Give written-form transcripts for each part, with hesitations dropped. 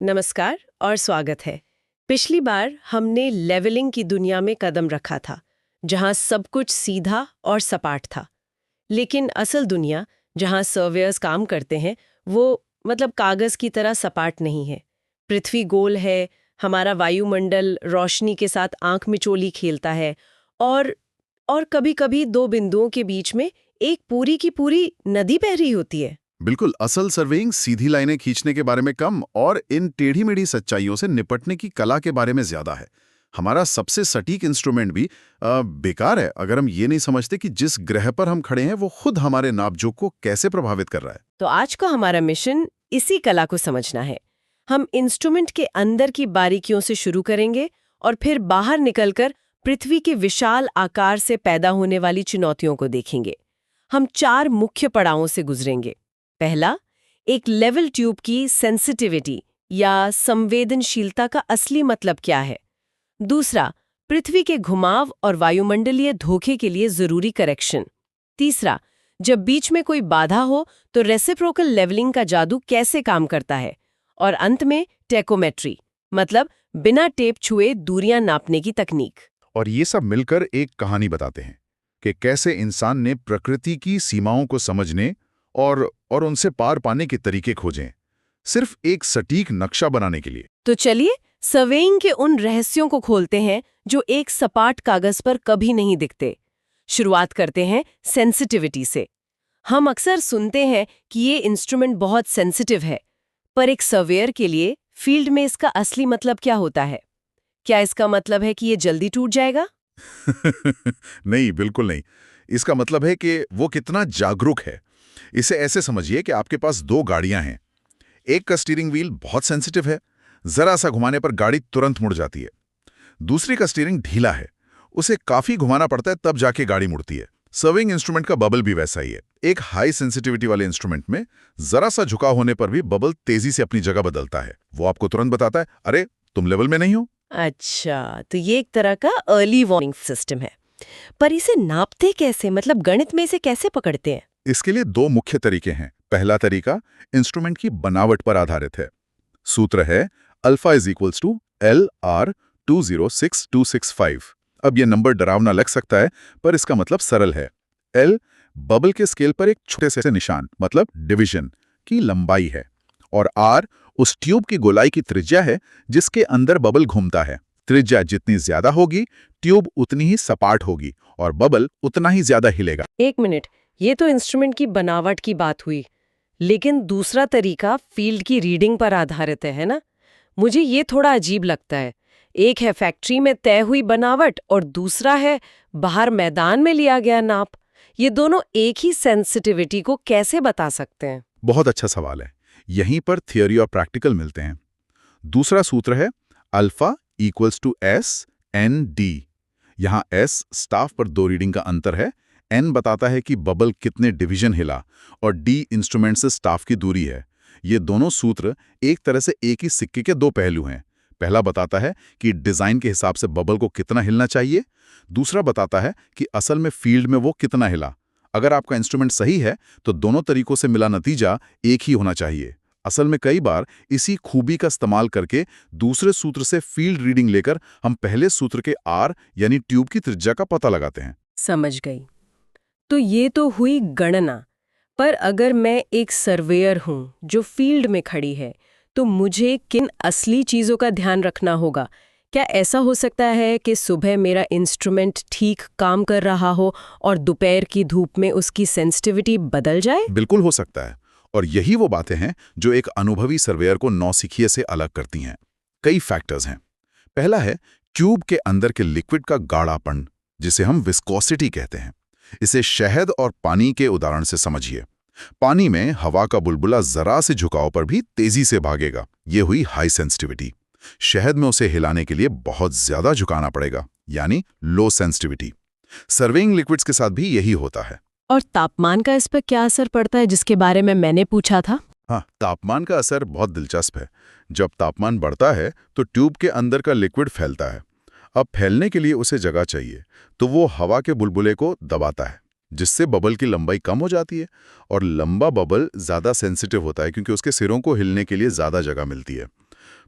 नमस्कार और स्वागत है। पिछली बार हमने लेवलिंग की दुनिया में कदम रखा था, जहां सब कुछ सीधा और सपाट था। लेकिन असल दुनिया, जहां सर्वेयर्स काम करते हैं, वो कागज की तरह सपाट नहीं है। पृथ्वी गोल है, हमारा वायुमंडल रोशनी के साथ आंख मिचोली खेलता है, और और कभी-कभी दो बिंदुओं के बीच में एक पूरी की पूरी नदी बह रही होती है। बिल्कुल, असल सर्वेइंग सीधी लाइनें खींचने के बारे में कम और इन टेढ़ी-मेढ़ी सच्चाइयों से निपटने की कला के बारे में ज्यादा है। हमारा सबसे सटीक इंस्ट्रूमेंट भी बेकार है अगर हम ये नहीं समझते कि जिस ग्रह पर हम खड़े हैं वो खुद हमारे नापजोख को कैसे प्रभावित कर रहा है। तो आज का हमारा मिशन इसी कला को समझना है। हम इंस्ट्रूमेंट के अंदर की बारीकियों से शुरू करेंगे और फिर बाहर निकलकर पृथ्वी के विशाल आकार से पैदा होने वाली चुनौतियों को देखेंगे। हम 4 मुख्य पड़ावों से गुजरेंगे। पहला, एक लेवल ट्यूब की सेंसिटिविटी या संवेदनशीलता का असली मतलब क्या है। दूसरा, पृथ्वी के घुमाव और वायुमंडलीय धोखे के लिए जरूरी करेक्शन। तीसरा, जब बीच में कोई बाधा हो तो रेसिप्रोकल लेवलिंग का जादू कैसे काम करता है। और अंत में टेकोमेट्री, मतलब बिना टेप छुए दूरियां नापने की तकनीक। और ये सब मिलकर एक कहानी बताते हैं कि कैसे इंसान ने प्रकृति की सीमाओं को समझने और उनसे पार पाने के तरीके खोजे, सिर्फ एक सटीक नक्शा बनाने के लिए। तो चलिए सर्वेइंग के उन रहस्यों को खोलते हैं जो एक सपाट कागज पर कभी नहीं दिखते। शुरुआत करते हैं सेंसिटिविटी से। हम अक्सर सुनते हैं कि ये इंस्ट्रूमेंट बहुत सेंसिटिव है, पर एक सर्वेयर के लिए फील्ड में इसका असली मतलब क्या होता है? क्या इसका मतलब है कि ये जल्दी टूट जाएगा? नहीं, बिल्कुल नहीं। इसका मतलब है कि वो कितना जागरूक है। इसे ऐसे समझिए कि आपके पास 2 गाड़ियां हैं। एक का स्टीयरिंग व्हील बहुत सेंसिटिव है, जरा सा घुमाने पर गाड़ी तुरंत मुड़ जाती है। दूसरी का स्टीयरिंग ढीला है, उसे काफी घुमाना पड़ता है तब जाके गाड़ी मुड़ती है। सर्विंग इंस्ट्रूमेंट का बबल भी वैसा ही है। एक हाई सेंसिटिविटी वाले इंस्ट्रूमेंट में जरा सा झुकाव होने पर भी बबल तेजी से अपनी जगह बदलता है। वो आपको तुरंत बताता है, अरे तुम लेवल में नहीं हो। अच्छा, तो ये एक तरह का अर्ली वार्निंग सिस्टम है। पर इसे नापते कैसे, मतलब गणित में इसे कैसे पकड़ते हैं? इसके लिए 2 मुख्य तरीके हैं। पहला तरीका इंस्ट्रूमेंट की बनावट पर आधारित है। सूत्र है alpha is equals to L R 206265। अब यह नंबर डरावना लग सकता है, पर इसका मतलब सरल है। एल बबल के स्केल पर एक छोटे से निशान, मतलब डिवीजन की लंबाई है, और आर उस ट्यूब की गोलाई की त्रिज्या है जिसके अंदर बबल घूमता है। त्रिज्या जितनी ज्यादा होगी, ट्यूब उतनी ही सपाट होगी और बबल उतना ही ज्यादा हिलेगा। एक मिनट, ये तो इंस्ट्रूमेंट की बनावट की बात हुई, लेकिन दूसरा तरीका फील्ड की रीडिंग पर आधारित है ना? मुझे ये थोड़ा अजीब लगता है। एक है फैक्ट्री में तय हुई बनावट और दूसरा है बाहर मैदान में लिया गया नाप। ये दोनों एक ही सेंसिटिविटी को कैसे बता सकते हैं? बहुत अच्छा सवाल है। यहीं पर थियोरी और प्रैक्टिकल मिलते हैं। दूसरा सूत्र है alpha equals to S N D. यहाँ एस स्टाफ पर 2 रीडिंग का अंतर है, एन बताता है कि बबल कितने डिवीजन हिला, और डी इंस्ट्रूमेंट से स्टाफ की दूरी है। ये दोनों सूत्र एक तरह से एक ही सिक्के के 2 पहलू हैं। पहला बताता है कि डिजाइन के हिसाब से बबल को कितना हिलना चाहिए, दूसरा बताता है कि असल में फील्ड में वो कितना हिला। अगर आपका इंस्ट्रूमेंट सही है तो दोनों तरीकों से मिला नतीजा एक ही होना चाहिए। असल में कई बार इसी खूबी का इस्तेमाल करके दूसरे सूत्र से फील्ड रीडिंग लेकर हम पहले सूत्र के आर यानी ट्यूब की त्रिज्या का पता लगाते हैं। समझ गई। तो ये तो हुई गणना, पर अगर मैं एक सर्वेयर हूँ जो फील्ड में खड़ी है, तो मुझे किन असली चीज़ों का ध्यान रखना होगा? क्या ऐसा हो सकता है कि सुबह मेरा इंस्ट्रूमेंट ठीक काम कर रहा हो और दोपहर की धूप में उसकी सेंसिटिविटी बदल जाए? बिल्कुल हो सकता है, और यही वो बातें हैं जो एक अनुभवी सर्वेयर को नौसिखिए से अलग करती हैं। कई फैक्टर्स हैं। पहला है ट्यूब के अंदर के लिक्विड का गाढ़ापन, जिसे हम विस्कोसिटी कहते हैं। इसे शहद और पानी के उदाहरण से समझिए। पानी में हवा का बुलबुला जरा से झुकाव पर भी तेजी से भागेगा, ये हुई हाई सेंसिटिविटी। शहद में उसे हिलाने के लिए बहुत ज्यादा झुकाना पड़ेगा, यानी लो सेंसिटिविटी। सर्वेइंग लिक्विड्स के साथ भी यही होता है। और तापमान का इस पर क्या असर पड़ता है, जिसके बारे में मैंने पूछा था? हाँ, तापमान का असर बहुत दिलचस्प है। जब तापमान बढ़ता है तो ट्यूब के अंदर का लिक्विड फैलता है। अब फैलने के लिए उसे जगह चाहिए, तो वो हवा के बुलबुले को दबाता है, जिससे बबल की लंबाई कम हो जाती है। और लंबा बबल ज़्यादा सेंसिटिव होता है क्योंकि उसके सिरों को हिलने के लिए ज़्यादा जगह मिलती है।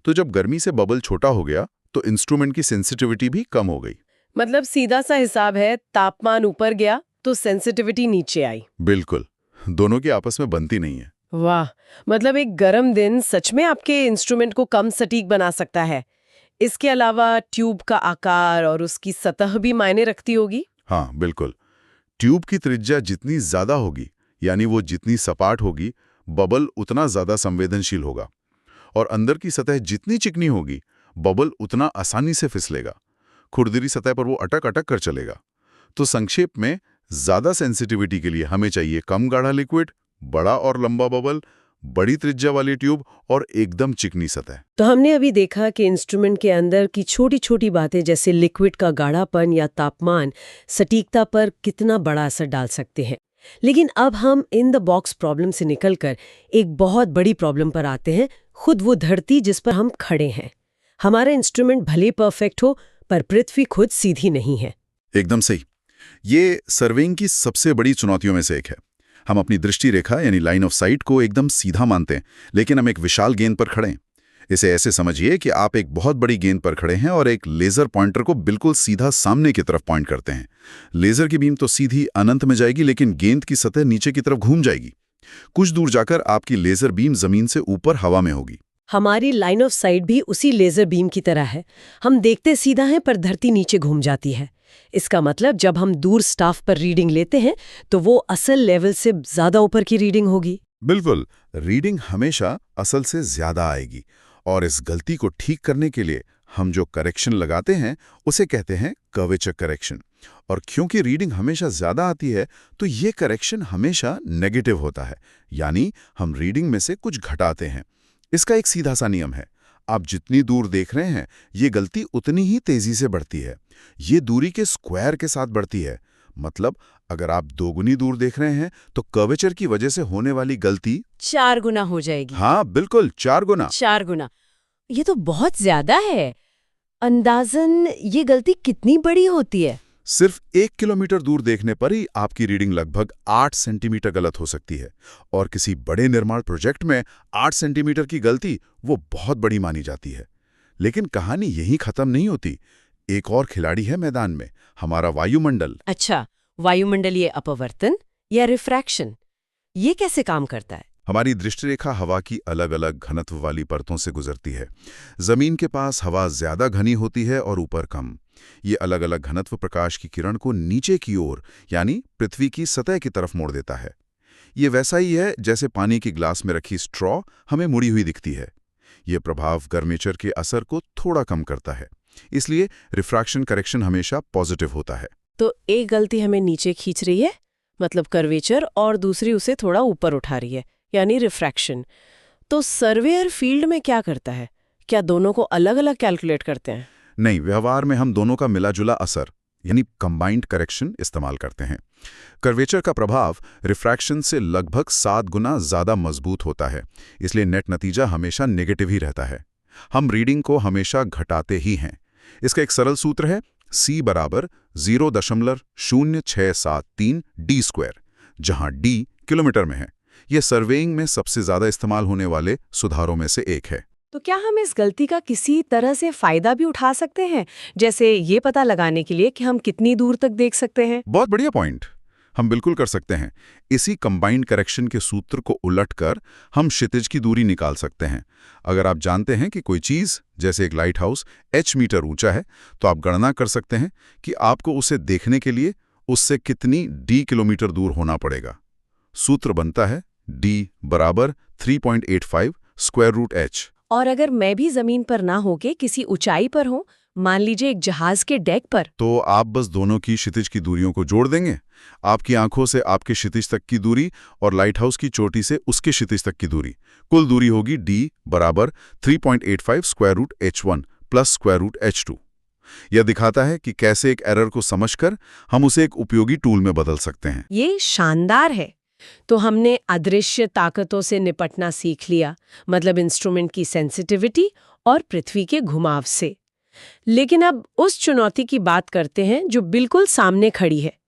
तो जब गर्मी से बबल छोटा हो गया तो इंस्ट्रूमेंट की सेंसिटिविटी भी कम हो गई। मतलब सीधा सा हिसाब है, तापमान ऊपर गया तो सेंसिटिविटी नीचे आई। बिल्कुल, दोनों की आपस में बनती नहीं है। वाह, मतलब एक गर्म दिन सच में आपके इंस्ट्रूमेंट को कम सटीक बना सकता है। इसके अलावा ट्यूब का आकार और उसकी सतह भी मायने रखती होगी। हाँ बिल्कुल, ट्यूब की त्रिज्या जितनी ज्यादा होगी, यानी वो जितनी सपाट होगी, बबल उतना ज्यादा संवेदनशील होगा। और अंदर की सतह जितनी चिकनी होगी, बबल उतना आसानी से फिसलेगा। खुरदरी सतह पर वो अटक अटक कर चलेगा। तो संक्षेप में, ज्यादा सेंसिटिविटी के लिए हमें चाहिए कम गाढ़ा लिक्विड, बड़ा और लंबा बबल, बड़ी त्रिज्या वाली ट्यूब और एकदम चिकनी सतह। तो हमने अभी देखा कि इंस्ट्रूमेंट के अंदर की छोटी छोटी बातें जैसे लिक्विड का गाढ़ापन या तापमान सटीकता पर कितना बड़ा असर डाल सकते हैं। लेकिन अब हम इन द बॉक्स प्रॉब्लम से निकलकर एक बहुत बड़ी प्रॉब्लम पर आते हैं, खुद वो धरती जिस पर हम खड़े हैं। हमारा इंस्ट्रूमेंट भले परफेक्ट हो, पर पृथ्वी खुद सीधी नहीं है। एकदम सही। ये सर्वेइंग की सबसे बड़ी चुनौतियों में से एक है। हम अपनी दृष्टि रेखा यानी लाइन ऑफ साइट को एकदम सीधा मानते हैं, लेकिन हम एक विशाल गेंद पर खड़े हैं। इसे ऐसे समझिए कि आप एक बहुत बड़ी गेंद पर खड़े हैं और एक लेजर पॉइंटर को बिल्कुल सीधा सामने की तरफ पॉइंट करते हैं। लेजर की बीम तो सीधी अनंत में जाएगी, लेकिन गेंद की सतह नीचे की तरफ घूम जाएगी। कुछ दूर जाकर आपकी लेजर बीम जमीन से ऊपर हवा में होगी। हमारी लाइन ऑफ साइट भी उसी लेजर बीम की तरह है। हम देखते सीधा हैं, पर धरती नीचे घूम जाती है। इसका मतलब जब हम दूर स्टाफ पर रीडिंग लेते हैं तो वो असल लेवल से ज्यादा ऊपर की रीडिंग होगी। बिल्कुल, रीडिंग हमेशा असल से ज्यादा आएगी, और इस गलती को ठीक करने के लिए हम जो करेक्शन लगाते हैं उसे कहते हैं कर्वेचर करेक्शन। और क्योंकि रीडिंग हमेशा ज्यादा आती है, तो ये करेक्शन हमेशा नेगेटिव होता है, यानी हम रीडिंग में से कुछ घटाते हैं। इसका एक सीधा सा नियम है, आप जितनी दूर देख रहे हैं, ये गलती उतनी ही तेजी से बढ़ती है। ये दूरी के स्क्वायर के साथ बढ़ती है। मतलब अगर आप दोगुनी दूर देख रहे हैं, तो कर्वेचर की वजह से होने वाली गलती 4 गुना हो जाएगी। हाँ बिल्कुल, 4 गुना। 4 गुना, ये तो बहुत ज्यादा है। अंदाजन ये गलती कितनी बड़ी होती है? सिर्फ 1 किलोमीटर दूर देखने पर ही आपकी रीडिंग लगभग 8 सेंटीमीटर गलत हो सकती है, और किसी बड़े निर्माण प्रोजेक्ट में 8 सेंटीमीटर की गलती वो बहुत बड़ी मानी जाती है। लेकिन कहानी यहीं खत्म नहीं होती। एक और खिलाड़ी है मैदान में, हमारा वायुमंडल। अच्छा, वायुमंडलीय अपवर्तन या रिफ्रैक्शन, ये कैसे काम करता है? हमारी दृष्टिरेखा हवा की अलग अलग घनत्व वाली परतों से गुजरती है। जमीन के पास हवा ज्यादा घनी होती है और ऊपर कम। ये अलग अलग घनत्व प्रकाश की किरण को नीचे की ओर, यानी पृथ्वी की सतह की तरफ मोड़ देता है। ये वैसा ही है जैसे पानी की ग्लास में रखी स्ट्रॉ हमें मुड़ी हुई दिखती है। ये प्रभाव गर्मेचर के असर को थोड़ा कम करता है। इसलिए रिफ्रैक्शन करेक्शन हमेशा पॉजिटिव होता है। तो एक गलती हमें नीचे खींच रही है, मतलब कर्वेचर, और दूसरी उसे थोड़ा ऊपर उठा रही है, यानी रिफ्रैक्शन। तो सर्वेयर फील्ड में क्या करता है? क्या दोनों को अलग अलग कैलकुलेट करते हैं? नहीं, व्यवहार में हम दोनों का मिलाजुला असर यानी कंबाइंड करेक्शन इस्तेमाल करते हैं। कर्वेचर का प्रभाव रिफ्रैक्शन से लगभग 7 गुना ज्यादा मजबूत होता है, इसलिए नेट नतीजा हमेशा नेगेटिव ही रहता है। हम रीडिंग को हमेशा घटाते ही हैं। इसका एक सरल सूत्र है, C बराबर 0.0673 d², जहां d किलोमीटर में है। यह सर्वेइंग में सबसे ज्यादा इस्तेमाल होने वाले सुधारों में से एक है। तो क्या हम इस गलती का किसी तरह से फायदा भी उठा सकते हैं, जैसे ये पता लगाने के लिए कि हम कितनी दूर तक देख सकते हैं? बहुत बढ़िया पॉइंट। हम बिल्कुल कर सकते हैं। इसी कंबाइंड करेक्शन के सूत्र को उलटकर हम क्षितिज की दूरी निकाल सकते हैं। अगर आप जानते हैं कि कोई चीज, जैसे एक लाइट हाउस, h मीटर ऊंचा है, तो आप गणना कर सकते हैं कि आपको उसे देखने के लिए उससे कितनी d किलोमीटर दूर होना पड़ेगा। सूत्र बनता है d बराबर 3.85 स्क्वायर रूट h। और अगर मैं भी जमीन पर ना होके किसी ऊंचाई पर हूँ, मान लीजिए एक जहाज के डेक पर, तो आप बस दोनों की क्षितिज की दूरियों को जोड़ देंगे। आपकी आंखों से आपके क्षितिज तक की दूरी और लाइट हाउस की चोटी से उसके क्षितिज तक की दूरी, कुल दूरी होगी d बराबर 3.85 square root h1 plus square root h2। यह दिखाता है कि कैसे एक एरर को समझकर हम उसे एक उपयोगी टूल में बदल सकते हैं। ये शानदार है। तो हमने अदृश्य ताकतों से निपटना सीख लिया, मतलब इंस्ट्रूमेंट की सेंसिटिविटी और पृथ्वी के घुमाव से। लेकिन अब उस चुनौती की बात करते हैं जो बिल्कुल सामने खड़ी है,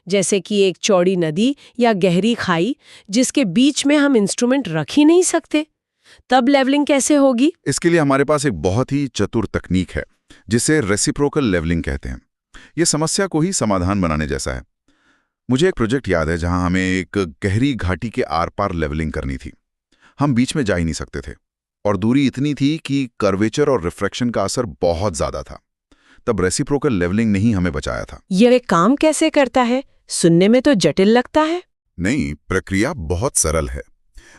जैसे कि एक चौड़ी नदी या गहरी खाई जिसके बीच में हम इंस्ट्रूमेंट रख ही नहीं सकते। तब लेवलिंग कैसे होगी? इसके लिए हमारे पास एक बहुत ही चतुर तकनीक है जिसे रेसिप्रोकल लेवलिंग कहते हैं। ये समस्या को ही समाधान बनाने जैसा है। मुझे एक प्रोजेक्ट याद है जहां हमें एक गहरी घाटी के आर पार लेवलिंग करनी थी। हम बीच में जा ही नहीं सकते थे और दूरी इतनी थी कि कर्वेचर और रिफ्रैक्शन का असर बहुत ज्यादा था। तब रेसिप्रोकल लेवलिंग ने ही हमें बचाया था। ये काम कैसे करता है? सुनने में तो जटिल लगता है। नहीं, प्रक्रिया बहुत सरल है।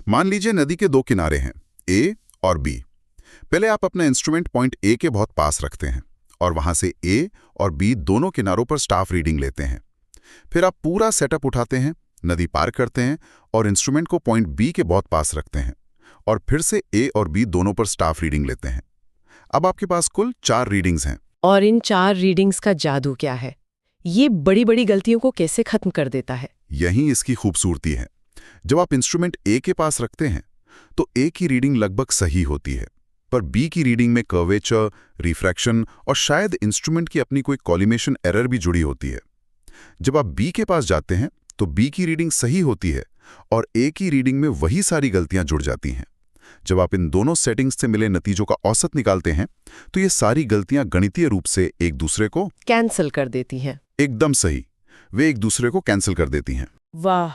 मान लीजिए नदी के दो किनारे हैं, ए और बी। पहले आप अपना इंस्ट्रूमेंट पॉइंट ए के बहुत पास रखते हैं और वहां से ए और बी दोनों किनारों पर स्टाफ रीडिंग लेते हैं। फिर आप पूरा सेटअप उठाते हैं, नदी पार करते हैं और इंस्ट्रूमेंट को पॉइंट बी के बहुत पास रखते हैं और फिर से ए और बी दोनों पर स्टाफ रीडिंग लेते हैं। अब आपके पास कुल 4 रीडिंग्स हैं। और इन 4 रीडिंग्स का जादू क्या है? ये बड़ी बड़ी गलतियों को कैसे खत्म कर देता है? यही इसकी खूबसूरती है। जब आप इंस्ट्रूमेंट ए के पास रखते हैं तो ए की रीडिंग लगभग सही होती है, पर बी की रीडिंग में कर्वेचर, रिफ्रैक्शन और शायद इंस्ट्रूमेंट की अपनी कोई कॉलिमेशन एरर भी जुड़ी होती है। जब आप बी के पास जाते हैं तो बी की रीडिंग सही होती है और ए की रीडिंग में वही सारी गलतियां जुड़ जाती हैं। जब आप इन दोनों सेटिंग्स से मिले नतीजों का औसत निकालते हैं तो ये सारी गलतियां गणितीय रूप से एक दूसरे को कैंसल कर देती हैं। एकदम सही, वे एक दूसरे को कैंसिल कर देती हैं। वाह!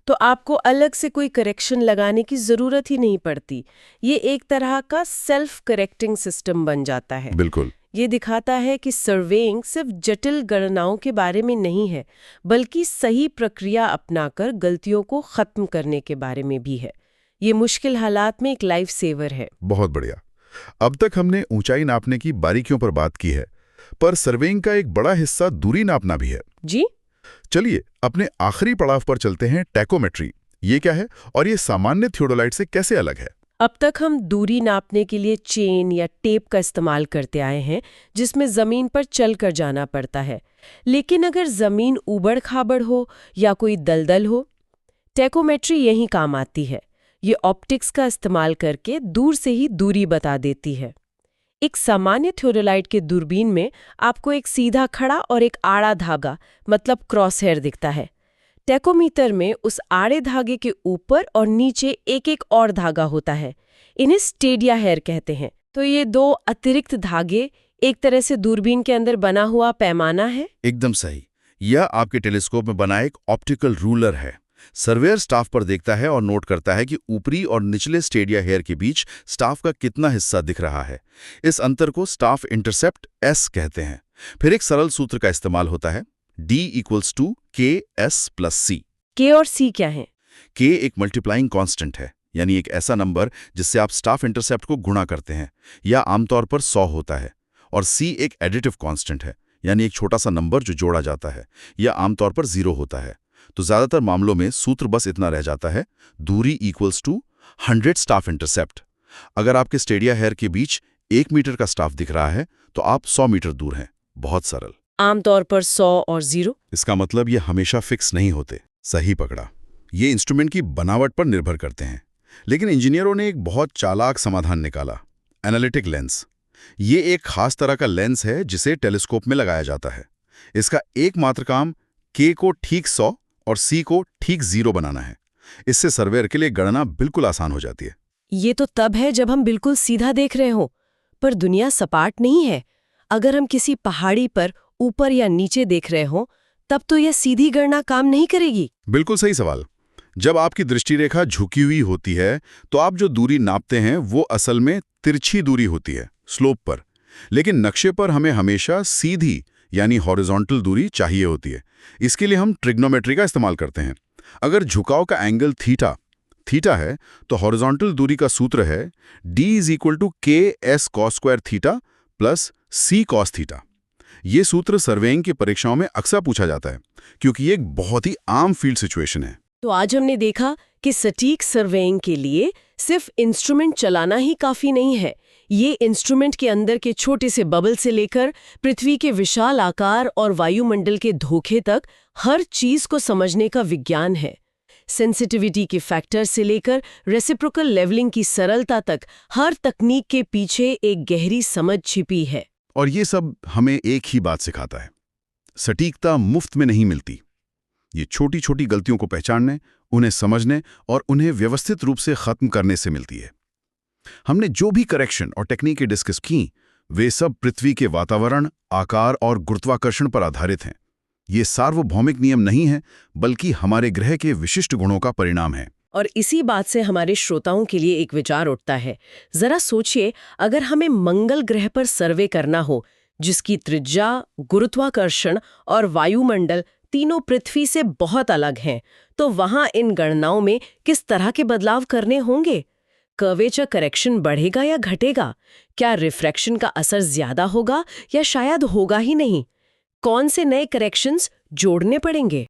तो आपको अलग से कोई करेक्शन लगाने की जरूरत ही नहीं पड़ती। ये एक तरह का सेल्फ करेक्टिंग सिस्टम बन जाता है। बिल्कुल। ये दिखाता है कि सर्वेइंग सिर्फ जटिल गणनाओं के बारे में नहीं है, बल्कि सही प्रक्रिया अपनाकर गलतियों को खत्म करने के बारे में भी है। ये मुश्किल हालात में एक लाइफ सेवर है। बहुत बढ़िया। अब तक हमने ऊंचाई नापने की बारीकियों पर बात की है, पर सर्वेइंग का एक बड़ा हिस्सा दूरी नापना भी है। जी? चलिए अपने आखिरी पड़ाव पर चलते हैं, टैकोमेट्री। ये क्या है और ये सामान्य थियोडोलाइट से कैसे अलग है? अब तक हम दूरी नापने के लिए चेन या टेप का इस्तेमाल करते आए हैं, जिसमें जमीन पर चलकर जाना पड़ता है। लेकिन अगर जमीन ऊबड़-खाबड़ हो या कोई दलदल हो, टैकोमेट्री यहीं काम आती है। ये ऑप्टिक्स का इस्तेमाल करके दूर से ही दूरी बता देती है। एक सामान्य थियोडोलाइट के दूरबीन में आपको एक सीधा खड़ा और एक आड़ा धागा मतलब क्रॉस हेयर दिखता है। टैकोमीटर में उस आड़े धागे के ऊपर और नीचे एक एक और धागा होता है। इन्हें स्टेडिया हेयर कहते हैं। तो ये 2 अतिरिक्त धागे एक तरह से दूरबीन के अंदर बना हुआ पैमाना है। एकदम सही। यह आपके टेलीस्कोप में बना एक ऑप्टिकल रूलर है। सर्वेयर स्टाफ पर देखता है और नोट करता है कि ऊपरी और निचले स्टेडिया हेयर के बीच स्टाफ का कितना हिस्सा दिख रहा है। इस अंतर को स्टाफ इंटरसेप्ट S कहते हैं। फिर एक सरल सूत्र का इस्तेमाल होता है, D = KS + C। K और C क्या है? K एक मल्टीप्लाइंग कांस्टेंट है, यानी एक ऐसा नंबर जिससे आप स्टाफ इंटरसेप्ट को गुणा करते हैं, या आमतौर पर 100 होता है। और C एक एडिटिव कांस्टेंट है, यानी एक छोटा सा नंबर जो जोड़ा जाता है, या आमतौर पर 0 होता है। तो ज्यादातर मामलों में सूत्र बस इतना रह जाता है, दूरी = 100 स्टाफ इंटरसेप्ट। अगर आपके स्टेडिया हेयर के बीच 1 मीटर का स्टाफ दिख रहा है तो आप 100 मीटर दूर हैं। बहुत सरल। आमतौर पर 100 और 0। इसका मतलब ये हमेशा फिक्स नहीं होते। सही पकड़ा। ये इंस्ट्रूमेंट की बनावट पर निर्भर करते हैं। लेकिन इंजीनियरों ने एक बहुत चालाक समाधान निकाला, एनालिटिक लेंस। ये एक खास तरह का लेंस है जिसे टेलीस्कोप में लगाया जाता है। इसका एकमात्र काम K को ठीक 100 और C को ठीक 0 बनाना है। इससे सर्वेयर के लिए गणना बिल्कुल आसान हो जाती है। ये तो तब है जब हम बिल्कुल सीधा देख रहे हो, पर दुनिया सपाट नहीं है। अगर हम किसी पहाड़ी पर ऊपर या नीचे देख रहे हो, तब तो यह सीधी गणना काम नहीं करेगी। बिल्कुल सही सवाल। जब आपकी दृष्टि रेखा झुकी हुई होती है तो आप जो दूरी नापते हैं वो असल में तिरछी दूरी होती है, स्लोप पर। लेकिन नक्शे पर हमें हमेशा सीधी यानी हॉरिजॉन्टल दूरी चाहिए होती है। इसके लिए हम ट्रिग्नोमेट्री का इस्तेमाल करते हैं। अगर झुकाव का एंगल थीटा है तो हॉरिजॉन्टल दूरी का सूत्र है D = KS cos² theta + C cos theta. ये सूत्र सर्वेइंग की परीक्षाओं में अक्सर पूछा जाता है क्योंकि ये एक बहुत ही आम फील्ड सिचुएशन है। तो आज हमने देखा कि सटीक सर्वेइंग के लिए सिर्फ इंस्ट्रूमेंट चलाना ही काफी नहीं है। ये इंस्ट्रूमेंट के अंदर के छोटे से बबल से लेकर पृथ्वी के विशाल आकार और वायुमंडल के धोखे तक हर चीज को समझने का विज्ञान है। सेंसिटिविटी के फैक्टर से लेकर रेसिप्रोकल लेवलिंग की सरलता तक हर तकनीक के पीछे एक गहरी समझ छिपी है। और ये सब हमें एक ही बात सिखाता है, सटीकता मुफ्त में नहीं मिलती। ये छोटी छोटी गलतियों को पहचानने, उन्हें समझने और उन्हें व्यवस्थित रूप से खत्म करने से मिलती है। हमने जो भी करेक्शन और टेक्निकें डिस्कस की, वे सब पृथ्वी के वातावरण, आकार और गुरुत्वाकर्षण पर आधारित हैं। ये सार्वभौमिक नियम नहीं है, बल्कि हमारे ग्रह के विशिष्ट गुणों का परिणाम है। और इसी बात से हमारे श्रोताओं के लिए एक विचार उठता है। जरा सोचिए, अगर हमें मंगल ग्रह पर सर्वे करना हो, जिसकी त्रिज्या, गुरुत्वाकर्षण और वायुमंडल तीनों पृथ्वी से बहुत अलग हैं, तो वहां इन गणनाओं में किस तरह के बदलाव करने होंगे? कर्वेचर करेक्शन बढ़ेगा या घटेगा? क्या रिफ्रैक्शन का असर ज्यादा होगा या शायद होगा ही नहीं? कौन से नए करेक्शंस जोड़ने पड़ेंगे?